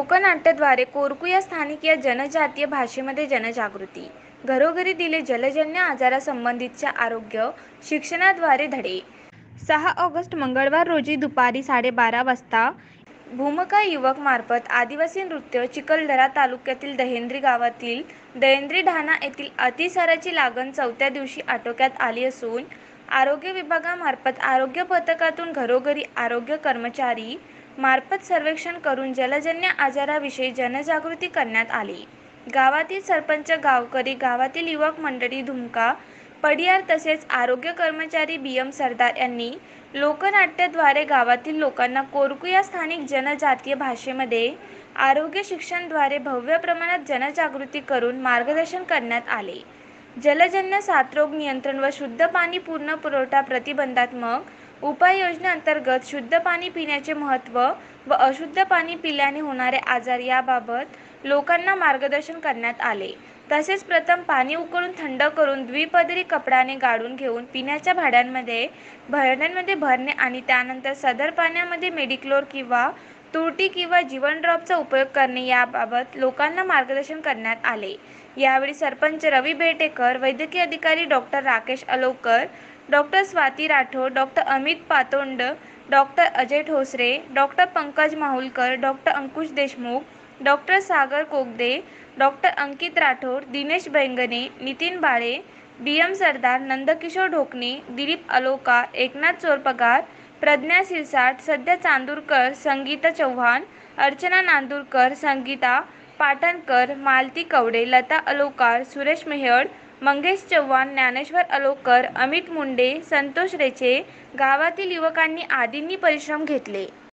लोकनाट्याद्वारे कोरकू या स्थानिक या जनजातीय भाषेमध्ये जनजागृती. घरोघरी दिले जलजन्य आजारासंबंधीच्या आरोग्य शिक्षणाद्वारे धडे. 6 ऑगस्ट मंगळवार रोजी दुपारी 12:30 वाजता भूमका युवक मार्फत आदिवासी नृत्य चिखलदरा तालुक्यातील दहेंद्री गावातील दहेंद्री ढाणा येथील अतिसाराची लागण 4थ्या दिवशी आटोक्यात आली असून आरोग्य विभागामार्फत आरोग्य पथकातून घरोघरी आरोग्य कर्मचारी मार्फत सर्वेक्षण करून जलजन्य आजाराविषयी जनजागृती करण्यात आली. गावातील सरपंच, गावकरी, गावातील युवक मंडळी, धुमका पडियार तसेच आरोग्य कर्मचारी BM सरदार यांनी लोकनाट्याद्वारे गावातील लोकांना कोरकू या स्थानिक जनजातीय भाषेमध्ये आरोग्य शिक्षणाद्वारे भव्य प्रमाणात जनजागृती करून मार्गदर्शन करण्यात आले. जलजन्य साथरोग नियंत्रण व शुद्ध पाणी पूर्ण पुरवठा प्रतिबंधात्मक उपाययोजनेअंतर्गत शुद्ध पाणी पिण्याचे महत्त्व व अशुद्ध पाणी पिल्याने होणारे आजार याबाबत लोकांना मार्गदर्शन करण्यात आले. तसेच प्रथम पाणी उकळून थंड करून द्विपदरी कपड्याने गाळून घेऊन पिण्याच्या भांड्यांमध्ये भरणे आणि त्यानंतर सदर पाण्यामध्ये मेडिक्लोर किंवा तुरटी किंवा जीवन ड्रॉपचा उपयोग करणे याबाबत लोकांना मार्गदर्शन करण्यात आले. यावेळी सरपंच रवी बेटेकर, वैद्यकीय अधिकारी doctor Rakesh Alaukar, doctor Swati Rathod, doctor Amit Patond, doctor Ajay Thosare, doctor Pankaj Mahulkar, doctor Ankush Deshmukh, doctor Sagar Kogade, doctor Ankit Rathod, Dinesh Bangane, Nitin Bale, BM Sardar, Nandkishor Dhokane, Dilip Aloka, Eknath Chorpagar, Pragya Sirsat, सध्या चांदूरकर, संगीता चव्हाण, अर्चना नांदुरकर, संगीता पाटणकर, मालती कवडे, लता अलोकार, सुरेश मेहड, मंगेश चव्हाण, ज्ञानेश्वर अलोकर, अमित मुंडे, संतोष रेचे, गावातील युवकांनी आदींनी परिश्रम घेतले.